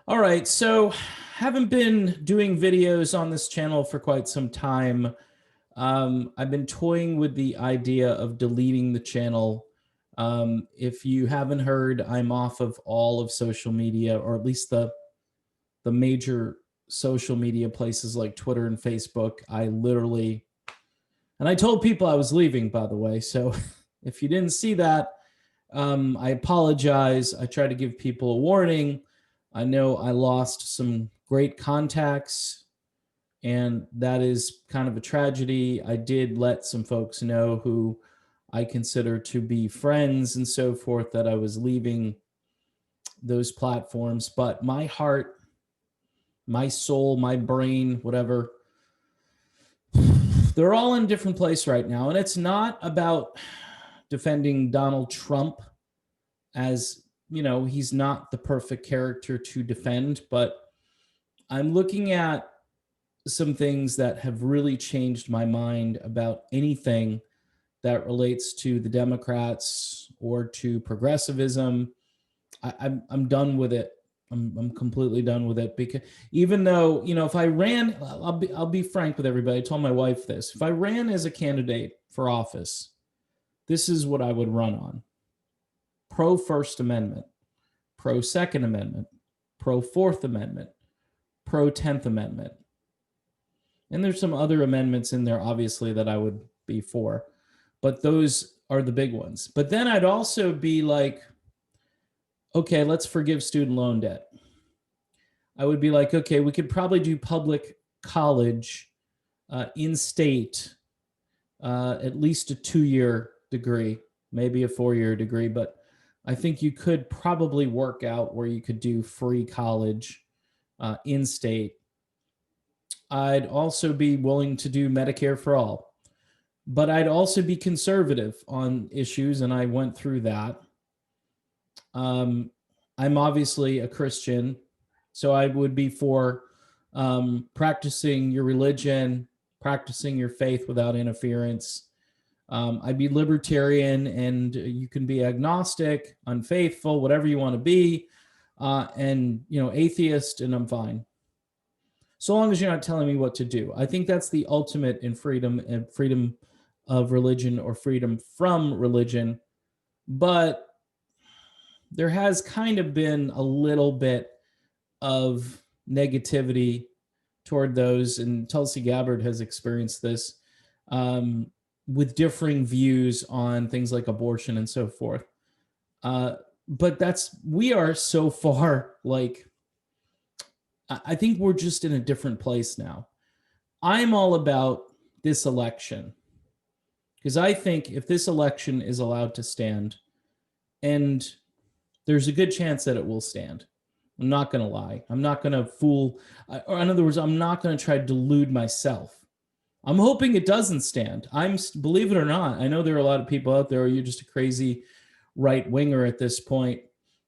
All right, so haven't been doing videos on this channel for quite some time. I've been toying with the idea of deleting the channel. If you haven't heard, I'm off of all of social media, or at least the major social media places like Twitter and Facebook. And I told people I was leaving, by the way. So if you didn't see that, I apologize. I try to give people a warning. I know I lost some great contacts, and that is kind of a tragedy. I did let some folks know who I consider to be friends and so forth that I was leaving those platforms. But my heart, my soul, my brain, whatever, they're all in a different place right now. And it's not about defending Donald Trump, as he's not the perfect character to defend, but I'm looking at some things that have really changed my mind about anything that relates to the Democrats or to progressivism. I'm done with it. I'm completely done with it, because even though, if I ran, I'll be frank with everybody. I told my wife this. If I ran as a candidate for office, this is what I would run on: pro First Amendment, pro Second Amendment, pro Fourth Amendment, pro 10th Amendment. And there's some other amendments in there, obviously, that I would be for, but those are the big ones. But then I'd also be like, okay, let's forgive student loan debt. I would be like, okay, we could probably do public college in state, at least a 2-year degree, maybe a 4-year degree, but I think you could probably work out where you could do free college in state. I'd also be willing to do Medicare for all, but I'd also be conservative on issues, and I went through that. I'm obviously a Christian, so I would be for practicing your religion, practicing your faith without interference. I'd be libertarian, and you can be agnostic, unfaithful, whatever you want to be, and atheist, and I'm fine, so long as you're not telling me what to do. I think that's the ultimate in freedom, and freedom of religion, or freedom from religion. But there has kind of been a little bit of negativity toward those, and Tulsi Gabbard has experienced this, with differing views on things like abortion and so forth. But we are so far, like, I think we're just in a different place now. I'm all about this election, because I think if this election is allowed to stand, and there's a good chance that it will stand, I'm not going to lie. I'm not going to fool, or in other words, I'm not going to try to delude myself. I'm hoping it doesn't stand. Believe it or not, I know there are a lot of people out there, you're just a crazy right winger at this point.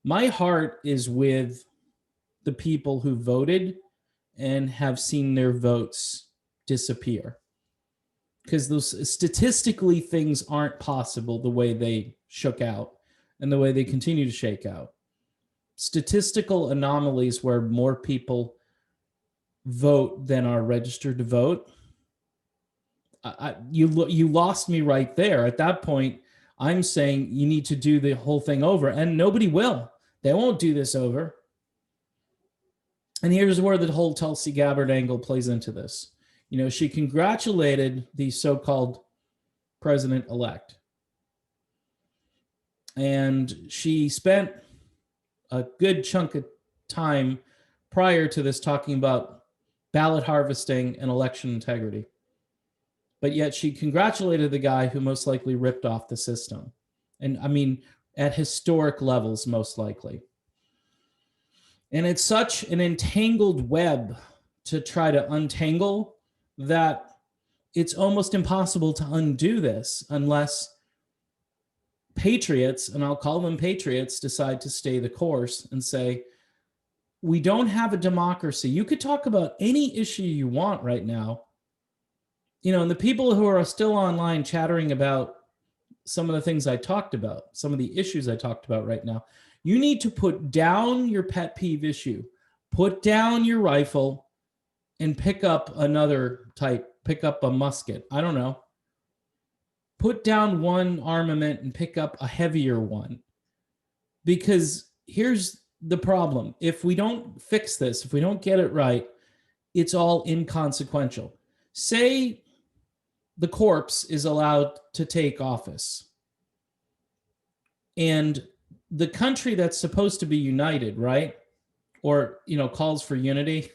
My heart is with the people who voted and have seen their votes disappear, because those statistically things aren't possible the way they shook out and the way they continue to shake out. Statistical anomalies where more people vote than are registered to vote. You lost me right there. At that point, I'm saying you need to do the whole thing over, and nobody will. They won't do this over. And here's where the whole Tulsi Gabbard angle plays into this. She congratulated the so-called president-elect, and she spent a good chunk of time prior to this talking about ballot harvesting and election integrity. But yet she congratulated the guy who most likely ripped off the system. And I mean, at historic levels, most likely. And it's such an entangled web to try to untangle that it's almost impossible to undo this unless patriots, and I'll call them patriots, decide to stay the course and say, we don't have a democracy. You could talk about any issue you want right now. And the people who are still online chattering about some of the things I talked about, some of the issues I talked about right now, you need to put down your pet peeve issue, Put down your rifle and pick up another type, pick up a musket. I don't know. Put down one armament and pick up a heavier one. Because here's the problem. If we don't fix this, if we don't get it right, it's all inconsequential. Say the corpse is allowed to take office, and the country that's supposed to be united, right? Or, calls for unity.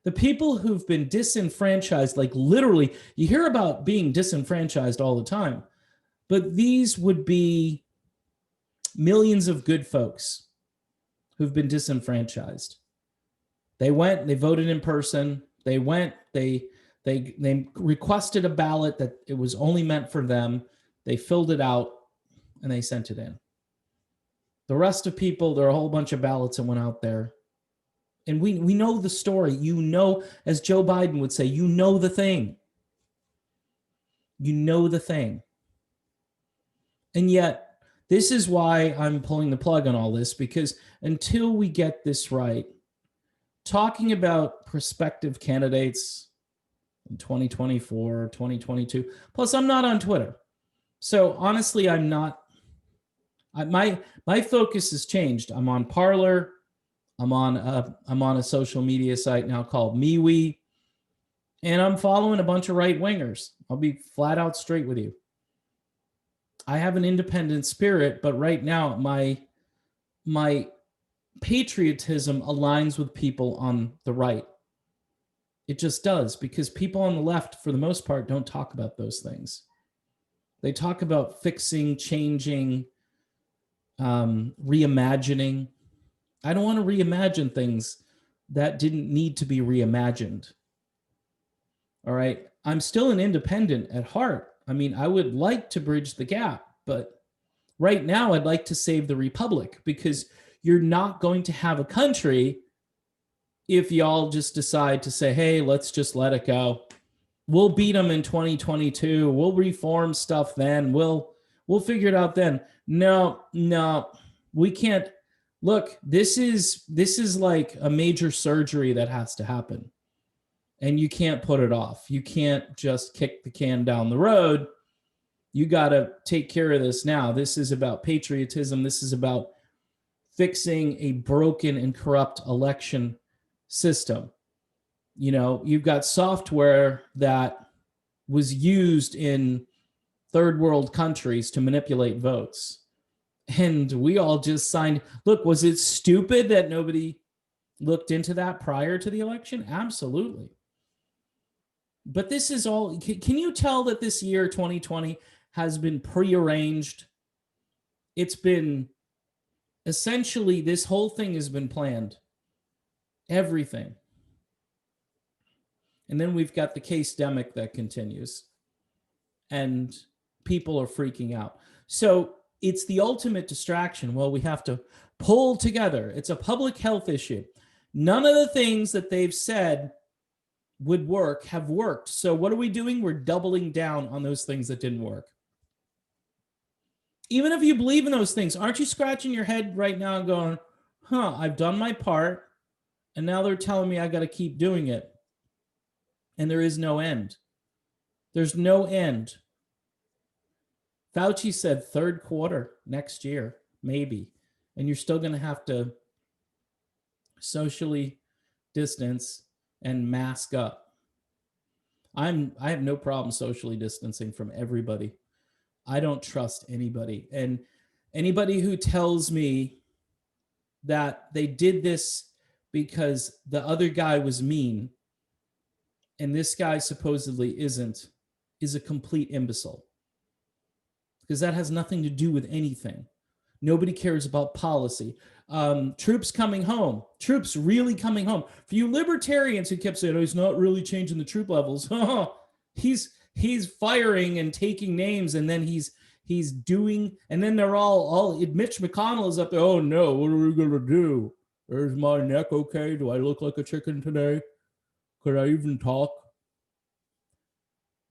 The people who've been disenfranchised, like literally, you hear about being disenfranchised all the time, but these would be millions of good folks who've been disenfranchised. They went, they voted in person. They went, they requested a ballot that it was only meant for them. They filled it out and they sent it in. The rest of people, there are a whole bunch of ballots that went out there. And we know the story. As Joe Biden would say, you know the thing. You know the thing. And yet, this is why I'm pulling the plug on all this, because until we get this right, talking about prospective candidates in 2024, 2022, plus I'm not on Twitter. So honestly, I'm not. My focus has changed. I'm on Parler. I'm on a social media site now called MeWe, and I'm following a bunch of right wingers. I'll be flat out straight with you. I have an independent spirit, but right now my patriotism aligns with people on the right. It just does, because people on the left, for the most part, don't talk about those things. They talk about fixing, changing, reimagining. I don't want to reimagine things that didn't need to be reimagined. All right. I'm still an independent at heart. I mean, I would like to bridge the gap, but right now I'd like to save the republic, because you're not going to have a country if y'all just decide to say, hey, let's just let it go. We'll beat them in 2022. We'll reform stuff then. We'll figure it out then. No, we can't. Look, this is like a major surgery that has to happen, and you can't put it off. You can't just kick the can down the road. You got to take care of this now. This is about patriotism. This is about fixing a broken and corrupt election system. You've got software that was used in third world countries to manipulate votes. And we all just signed. Look, was it stupid that nobody looked into that prior to the election? Absolutely. But this is all. Can you tell that this year, 2020, has been prearranged? It's been essentially, this whole thing has been planned. Everything. And then we've got the case-demic that continues. And people are freaking out. So it's the ultimate distraction. Well, we have to pull together. It's a public health issue. None of the things that they've said would work have worked. So what are we doing? We're doubling down on those things that didn't work. Even if you believe in those things, aren't you scratching your head right now and going, I've done my part, and now they're telling me I got to keep doing it. And there is no end. There's no end. Fauci said third quarter next year, maybe. And you're still going to have to socially distance and mask up. I have no problem socially distancing from everybody. I don't trust anybody. And anybody who tells me that they did this because the other guy was mean and this guy supposedly isn't, is a complete imbecile. Because that has nothing to do with anything. Nobody cares about policy. Troops coming home. Troops really coming home. For you libertarians who kept saying, he's not really changing the troop levels. He's firing and taking names, and then he's doing, and then they're all Mitch McConnell is up there. Oh no, what are we gonna do? Is my neck okay? Do I look like a chicken today? Could I even talk?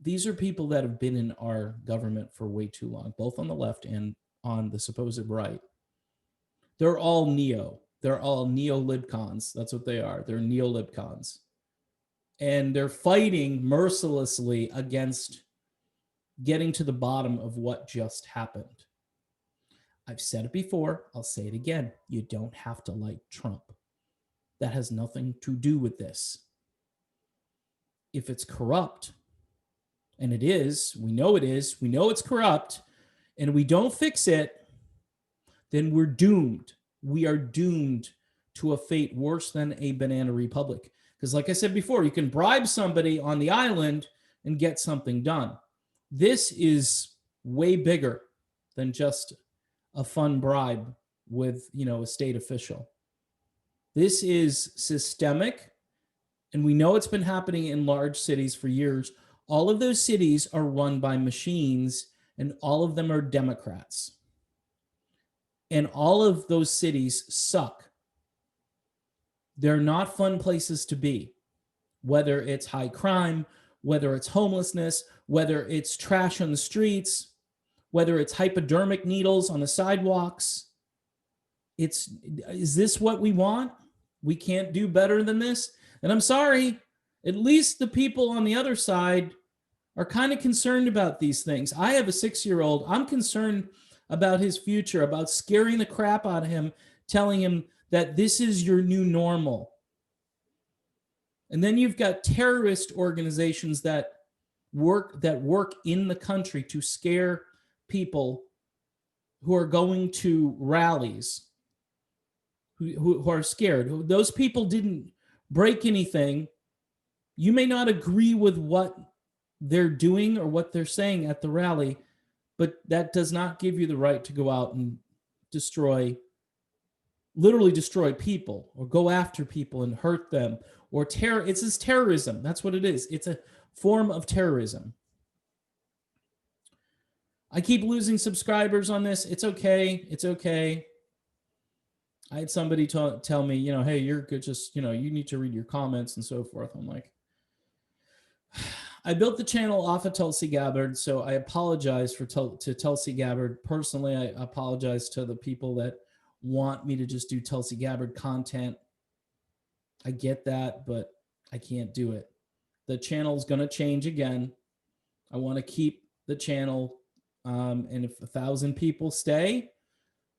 These are people that have been in our government for way too long, both on the left and on the supposed right. They're all neo. They're all neolibcons. That's what they are. They're neolibcons. And they're fighting mercilessly against getting to the bottom of what just happened. I've said it before. I'll say it again. You don't have to like Trump. That has nothing to do with this. If it's corrupt, and it is, we know it's corrupt, and we don't fix it, then we're doomed. We are doomed to a fate worse than a banana republic. Because like I said before, you can bribe somebody on the island and get something done. This is way bigger than just a fun bribe with, a state official. This is systemic, and we know it's been happening in large cities for years. All of those cities are run by machines, and all of them are Democrats. And all of those cities suck. They're not fun places to be, whether it's high crime, whether it's homelessness, whether it's trash on the streets, whether it's hypodermic needles on the sidewalks. Is this what we want? We can't do better than this? And I'm sorry, at least the people on the other side are kind of concerned about these things. I have a 6-year-old. I'm concerned about his future, about scaring the crap out of him, telling him that this is your new normal. And then you've got terrorist organizations that work in the country to scare people who are going to rallies, who are scared. Those people didn't break anything. You may not agree with what they're doing or what they're saying at the rally, but that does not give you the right to go out and literally destroy people or go after people and hurt them or It's terrorism. That's what it is. It's a form of terrorism. I keep losing subscribers on this. It's okay. It's okay. I had somebody tell me, hey, you're good. Just, you need to read your comments and so forth. I'm like, I built the channel off of Tulsi Gabbard, so I apologize to Tulsi Gabbard. Personally, I apologize to the people that want me to just do Tulsi Gabbard content. I get that, but I can't do it. The channel's going to change again. I want to keep the channel, and if 1,000 people stay,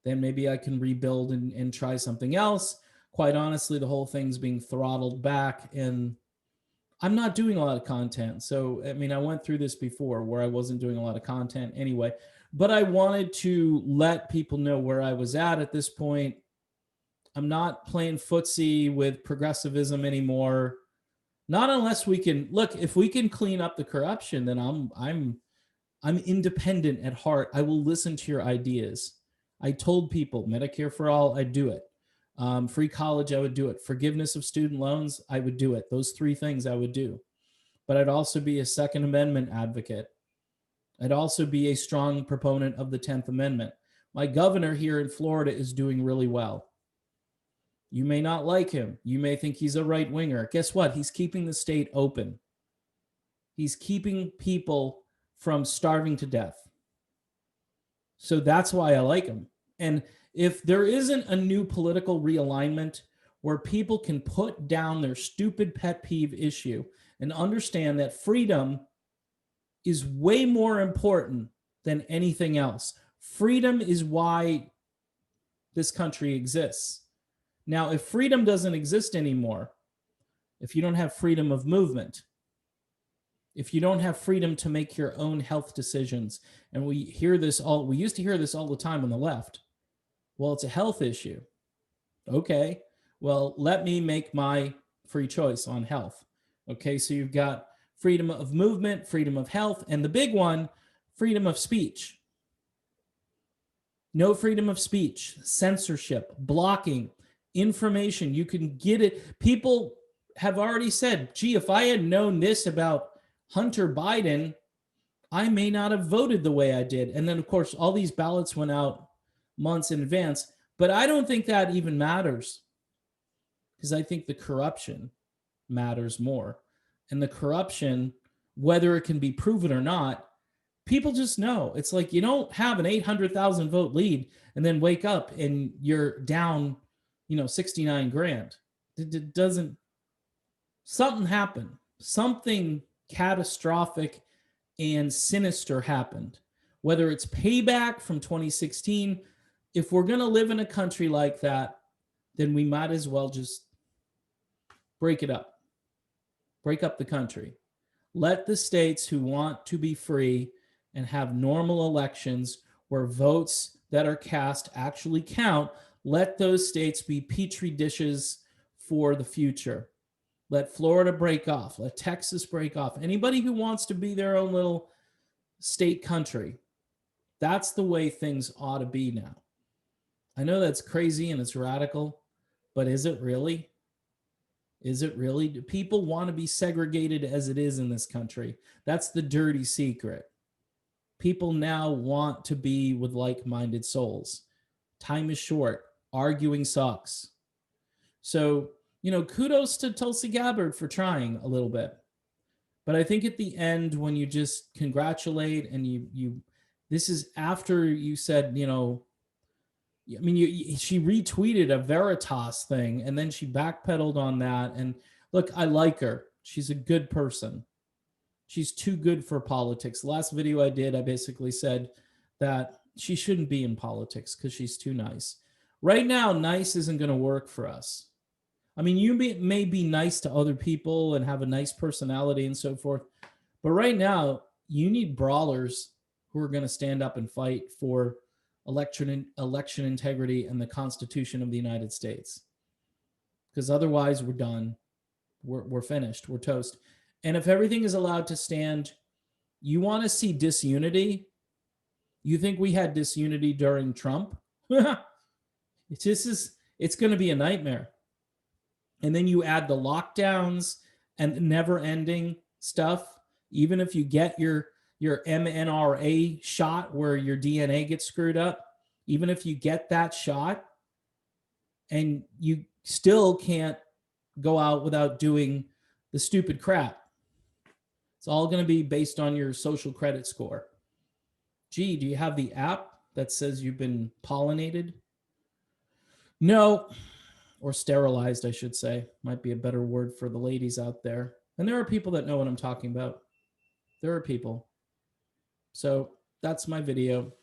then maybe I can rebuild and try something else. Quite honestly, the whole thing's being throttled back, and I'm not doing a lot of content. So, I went through this before where I wasn't doing a lot of content anyway, but I wanted to let people know where I was at this point. I'm not playing footsie with progressivism anymore. Not unless we can if we can clean up the corruption, then I'm independent at heart. I will listen to your ideas. I told people Medicare for all, I'd do it. Free college, I would do it. Forgiveness of student loans, I would do it. Those 3 things I would do. But I'd also be a Second Amendment advocate. I'd also be a strong proponent of the 10th Amendment. My governor here in Florida is doing really well. You may not like him. You may think he's a right-winger. Guess what? He's keeping the state open. He's keeping people from starving to death. So that's why I like him. And if there isn't a new political realignment where people can put down their stupid pet peeve issue and understand that freedom is way more important than anything else. Freedom is why this country exists. Now, if freedom doesn't exist anymore, if you don't have freedom of movement, if you don't have freedom to make your own health decisions, and we used to hear this all the time on the left. Well, it's a health issue. Okay, well, let me make my free choice on health. Okay, so you've got freedom of movement, freedom of health, and the big one, freedom of speech. No freedom of speech, censorship, blocking, information. You can get it. People have already said, gee, if I had known this about Hunter Biden, I may not have voted the way I did. And then, of course, all these ballots went out months in advance. But I don't think that even matters, because I think the corruption matters more. And the corruption, whether it can be proven or not, people just know. It's like you don't have an 800,000 vote lead and then wake up and you're down $69 grand. It doesn't, something happened. Something catastrophic and sinister happened. Whether it's payback from 2016, if we're going to live in a country like that, then we might as well just break it up. Break up the country. Let the states who want to be free and have normal elections where votes that are cast actually count, let those states be petri dishes for the future. Let Florida break off. Let Texas break off. Anybody who wants to be their own little state country, that's the way things ought to be now. I know that's crazy and it's radical, but is it really? Is it really? Do people want to be segregated as it is in this country? That's the dirty secret. People now want to be with like-minded souls. Time is short. Arguing sucks. So, kudos to Tulsi Gabbard for trying a little bit. But I think at the end, when you just congratulate and this is after you said, she retweeted a Veritas thing and then she backpedaled on that. And look, I like her. She's a good person. She's too good for politics. The last video I did, I basically said that she shouldn't be in politics because she's too nice. Right now, nice isn't going to work for us. I mean, you may be nice to other people and have a nice personality and so forth. But right now, you need brawlers who are going to stand up and fight for election integrity and the Constitution of the United States. Because otherwise, we're done. We're finished. We're toast. And if everything is allowed to stand, you want to see disunity? You think we had disunity during Trump? It's going to be a nightmare. And then you add the lockdowns and the never-ending stuff. Even if you get your mRNA shot where your DNA gets screwed up, even if you get that shot and you still can't go out without doing the stupid crap. It's all going to be based on your social credit score. Gee, do you have the app that says you've been pollinated? No. Or sterilized, I should say. Might be a better word for the ladies out there. And there are people that know what I'm talking about. There are people. So that's my video.